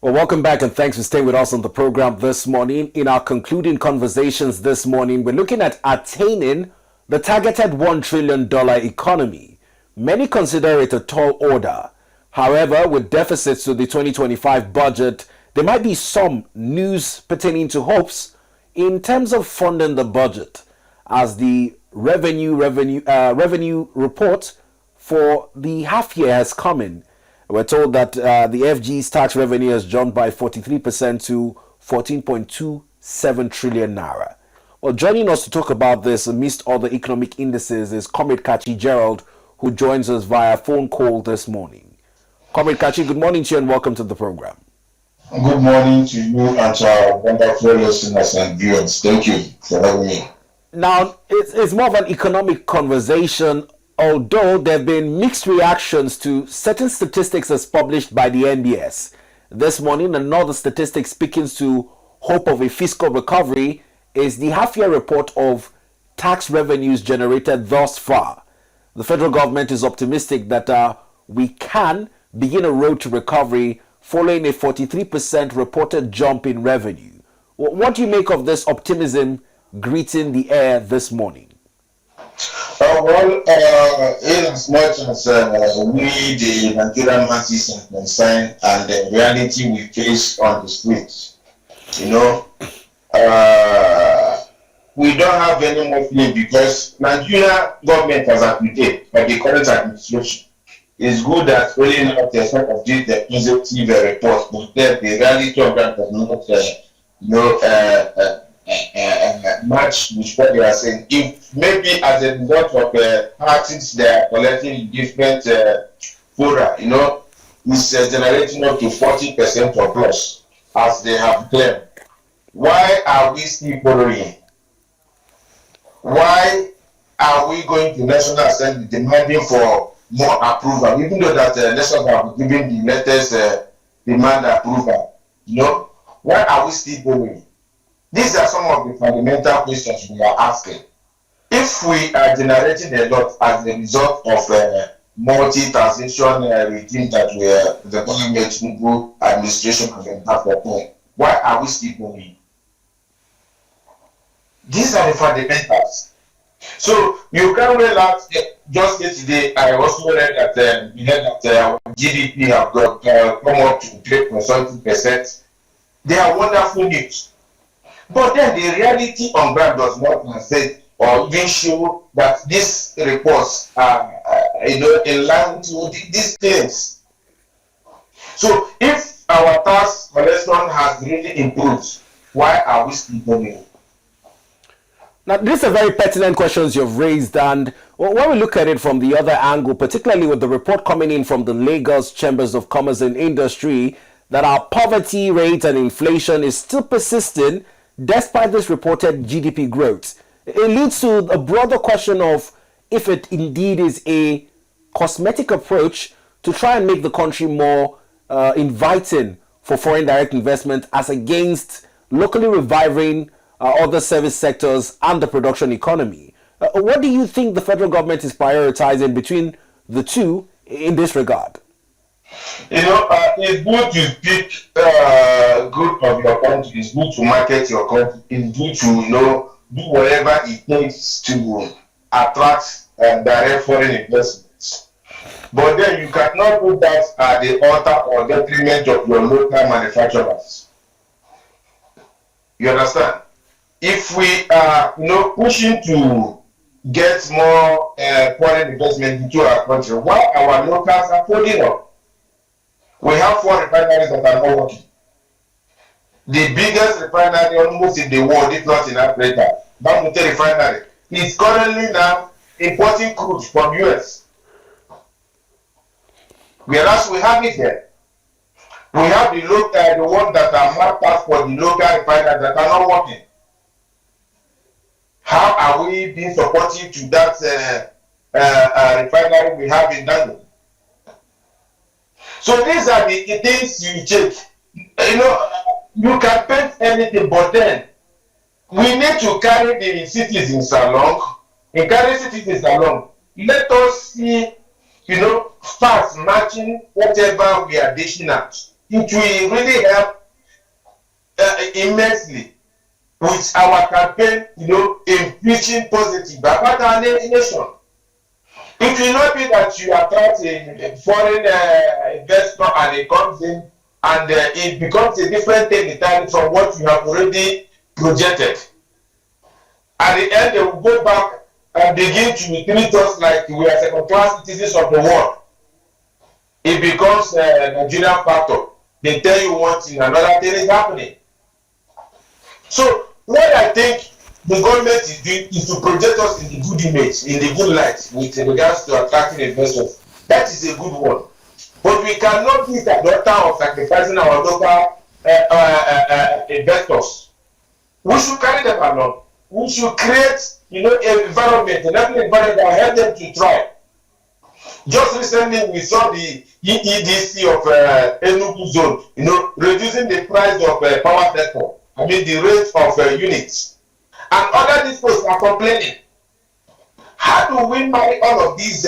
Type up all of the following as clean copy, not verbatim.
Well, welcome back and thanks for staying with us on the program this morning. In our concluding conversations this morning, we're looking at attaining the targeted $1 trillion economy. Many consider it a tall order. However, with deficits to the 2025 budget, there might be some news pertaining to hopes in terms of funding the budget, as the revenue report for the half year has come in. We're told that the FG's tax revenue has jumped by 43% to 14.27 trillion naira. Well, joining us to talk about this amidst other economic indices is Comrade Katchy Gerald, who joins us via phone call this morning. Comrade Katchy, good morning to you and welcome to the program. Good morning to you and to our wonderful listeners and viewers. Thank you for having me. Now, it's more of an economic conversation, although there have been mixed reactions to certain statistics as published by the NBS. This morning, another statistic speaking to hope of a fiscal recovery is the half-year report of tax revenues generated thus far. The federal government is optimistic that we can begin a road to recovery following a 43% reported jump in revenue. What do you make of this optimism greeting the air this morning? In as much as we, the Nigerian masses, are concerned and the reality we face on the streets, we don't have any more feeling because Nigeria government has admitted by the current administration is good at rolling out the sort of this the positive report, but then the reality of that does not match with what they are saying. If maybe as a result of taxes they are collecting different fora, is generating up to 40% or plus, as they have claimed. Why are we still borrowing? Why are we going to National Assembly demanding for more approval, even though that nations have given the latest demand approval? Why are we still borrowing? These are some of the fundamental questions we are asking. If we are generating a lot as a result of multi-taxation regime that the government administration has embarked upon, why are we still borrowing? These are the fundamentals. So you can relax. Just yesterday, I also read that we heard that GDP have come up to 3.something%. They are wonderful news. But then the reality on ground does not translate or even show that these reports are in line with these things. So if our tax collection has really improved, why are we still borrowing? Now, these are very pertinent questions you've raised, and when we look at it from the other angle, particularly with the report coming in from the Lagos Chambers of Commerce and Industry, that our poverty rate and inflation is still persisting despite this reported GDP growth. It leads to a broader question of if it indeed is a cosmetic approach to try and make the country more inviting for foreign direct investment as against locally reviving other service sectors and the production economy. What do you think the federal government is prioritizing between the two in this regard? It's good to speak good of your country. It's good to market your country. It's good to, do whatever it takes to attract direct foreign investments. But then you cannot put that at the altar or detriment of your local manufacturers. You understand? If we are, pushing to get more foreign investment into our country, why our locals are holding up? We have 4 refineries that are not working. The biggest refinery almost in the world, if not in Africa, Dangote refinery, is currently now importing crude from US. Whereas we have it here. We have the ones that are marked out for the local refineries that are not working. How are we being supportive to that refinery we have in Dangote? So these are the things you check. You can paint anything, but then we need to carry the citizens along. In carrying citizens along, let us see, facts matching whatever we are dishing out. it will really help immensely with our campaign, in preaching positive about our nation. It will not be that you attract a foreign investor and it comes in and it becomes a different thing entirely from what you have already projected. At the end, they will go back and begin to treat us like we are second-class citizens of the world. It becomes a Nigerian factor. They tell you one thing, another thing is happening. So what I think the government is doing is to project us in the good image, in the good light, with regards to attracting investors. That is a good one. But we cannot be at the altar of sacrificing our local investors. We should carry them along. We should create, an environment, an environment that will help them to thrive. Just recently, we saw the EEDC of Enugu zone, reducing the price of power sector. I mean, the rate of units. And other districts are complaining. How do we marry all of these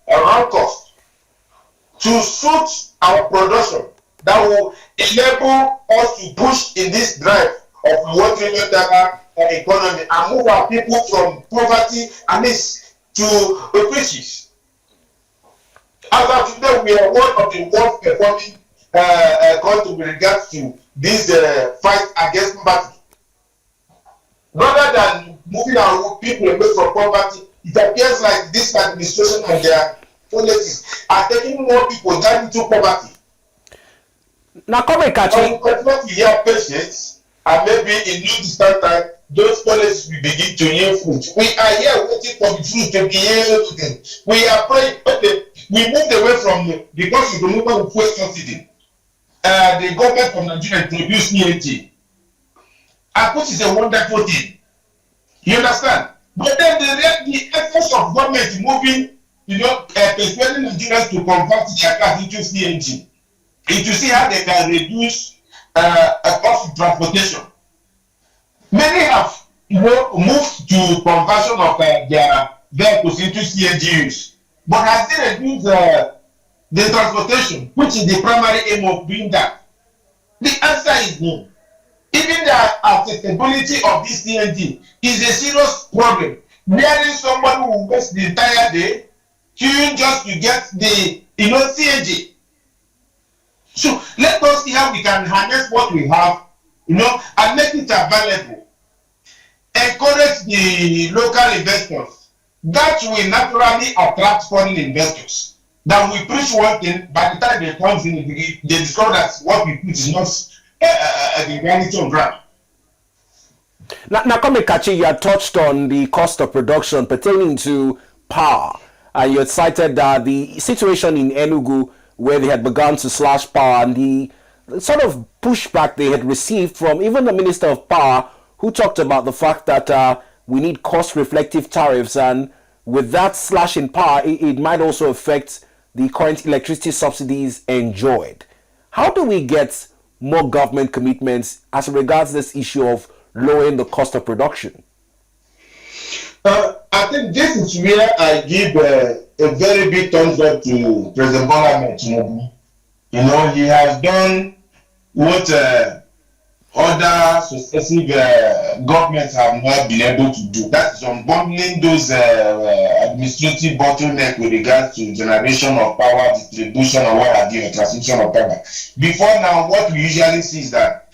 around costs to suit our production that will enable us to push in this drive of $1 trillion economy and move our people from poverty and this to riches? As of today, we are one of the worst performing countries with regards to this fight against poverty. Rather than moving our people away from poverty, it appears like this administration and their policies are taking more people down into poverty. Now, Comrade Katchy, unfortunately, we have patience, and maybe in no distant time, those policies will begin to yield fruit. We are here waiting for the fruit to be yielded. We are praying, we moved away from because of the movement of fuel subsidy. The government of Nigeria introduced EAT, and which is a wonderful thing. You understand? But then the efforts of government moving, persuading Nigerians to convert their cars into CNG, and to see how they can reduce a cost of transportation. Many have, moved to conversion of their vehicles into CNG use, but has they reduced the transportation, which is the primary aim of doing that? The answer is no. Even the accessibility of this CNG is a serious problem. Nearly somebody who waste the entire day queuing just to get the CNG. So let us see how we can harness what we have, and make it available. Encourage the local investors. That will naturally attract foreign investors. That we preach one thing, by the time they come in, they discover that what we preach is not the reality on ground. Now, Comrade Katchy, you had touched on the cost of production pertaining to power, and you had cited the situation in Enugu where they had begun to slash power and the sort of pushback they had received from even the Minister of Power, who talked about the fact that we need cost-reflective tariffs, and with that slash in power, it might also affect the current electricity subsidies enjoyed. How do we get more government commitments as regards this issue of lowering the cost of production? I think this is where I give a very big thumbs up to President Bola Ahmed Tinubu. He has done what other successive governments have not been able to do. That is unbundling those administrative bottlenecks with regards to generation of power, distribution, or what have you, transmission of power. Before now, what we usually see is that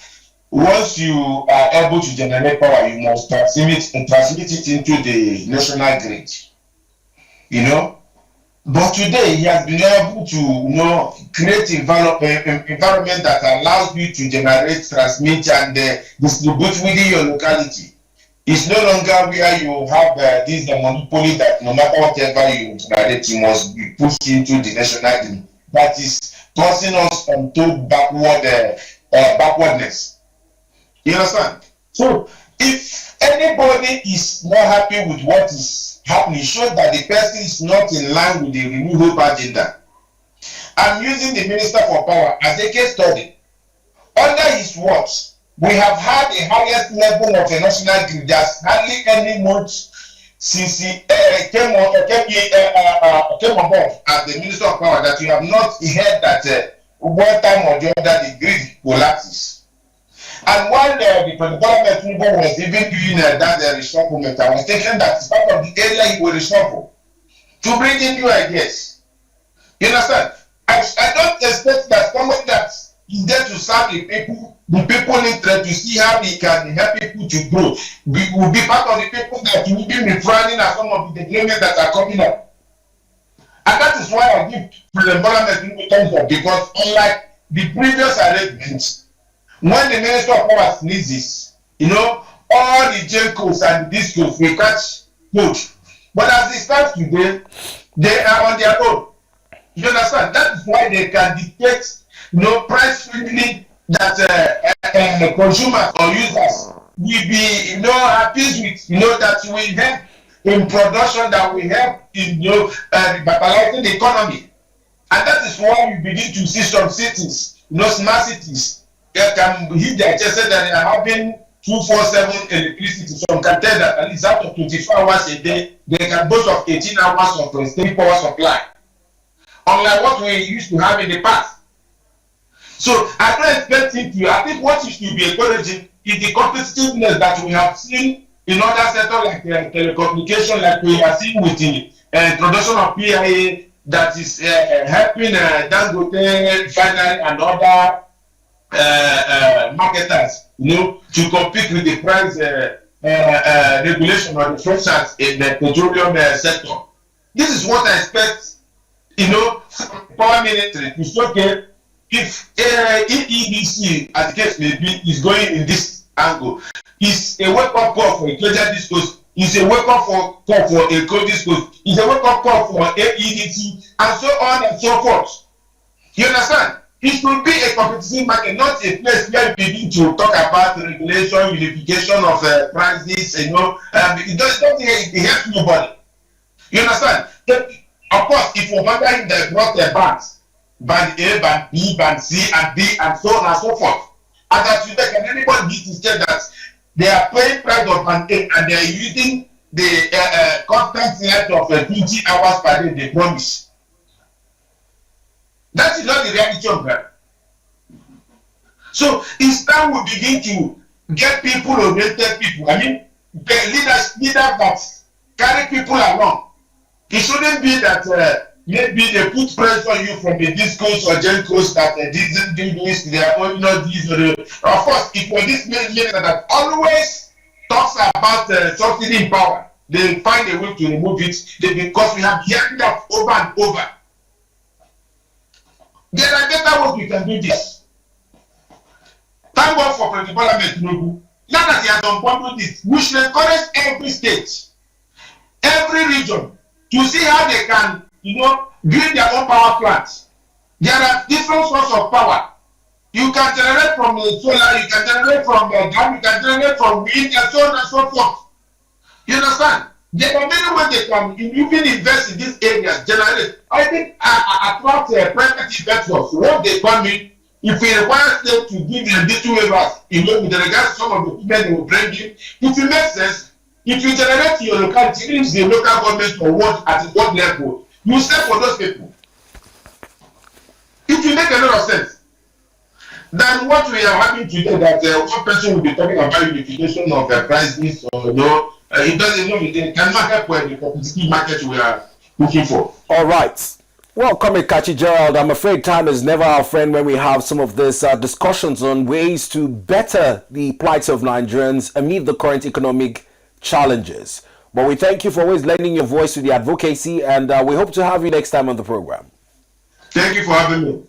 once you are able to generate power, you must transmit it into the national grid. But today he has been able to create environment that allows you to generate, transmit, and distribute within your locality. It's no longer where you have this monopoly that no matter whatever you generate, you must be pushed into the national grid. That is causing us untold backwardness. You understand? So if anybody is not happy with what is happening, it shows that the person is not in line with the renewable agenda. I'm using the Minister for Power as a case study. Under his watch, we have had the highest level of a national grid. There's hardly any month since he came on board as the Minister of Power, that you have not heard that one time or the other the grid collapses. And while the President was even doing that reshufflement, I was thinking that it's part of the area he will reshuffle to bring in new ideas. You understand? I don't expect that somebody that is there to serve the people interest, to see how he can help people to grow, will be part of the people that will be refraining at some of the developments that are coming up. And that is why I give President Bola Tinubu thumbs up, because unlike the previous arrangements, when the Minister of Power sneezes, all the JCOs and the DISCOs will catch cold. But as it stands today, they are on their own. You understand? That is why they can dictate, price friendly that consumers or users will be, appeased with, that will help in production, that will help in, revitalizing the economy. And that is why you begin to see some cities, smart cities, that can hit their chest that they are having 247 electricity. Some can tell that at least out of 24 hours a day, they can boast of 18 hours of steady power supply. Unlike what we used to have in the past. So I don't expect it to. I think what it should be encouraging is the competitiveness that we have seen in other sectors like telecommunication, like we are seeing with the introduction of PIA that is helping Dangote, Refinery and other marketers, to compete with the price regulation or the pressures in the petroleum sector. This is what I expect. Power ministry is okay if EDC, as the case may be, is going in this angle. It's a wake-up call for a Ikeja discourse. It's a wake-up call for a cold discourse. It's a wake-up call for EDC, and so on and so forth. You understand? It should be a competitive market, not a place where we begin to talk about regulation, unification of prices. It helps nobody. You understand? Of course, if you wonder if they brought their bands, band A, band B, band C, and D, and so on and so forth, and that you can anybody need to say that they are paying price of band A and they are using the constant net of 20 hours per day they promise. That is not the reality of that. So it's time we begin to get people-oriented people. I mean, leaders that carry people along. It shouldn't be that maybe they put pressure on you from the discourse or GenCos that didn't do this, they are only not this or the. Of course, if for this minister that always talks about subsidy in power, they find a way to remove it because we have heard that over and over. There are better ways we can do this. Thank God for President Bola Tinubu. Now that he has unbundled this, we should encourage every state, every region, to see how they can, build their own power plants. There are different sources of power. You can generate from solar, you can generate from dam, you can generate from wind, and so on and so forth. You understand? There are many ways they can even invest in these areas, generate. I think attract private investors. What they come in, if it requires them to give them little waivers, with regards to some of the people they will bring in, if it makes sense, if you generate your locality, even the local government or what at what level, you sell for those people. It will make a lot of sense. Than what we are having today, that one person will be talking about unification of prices or it doesn't know it cannot help with the competitive market we are looking for. All right. Well, Comrade Katchy Gerald, I'm afraid time is never our friend when we have some of these discussions on ways to better the plight of Nigerians amid the current economic challenges. But we thank you for always lending your voice to the advocacy, and we hope to have you next time on the program. Thank you for having me.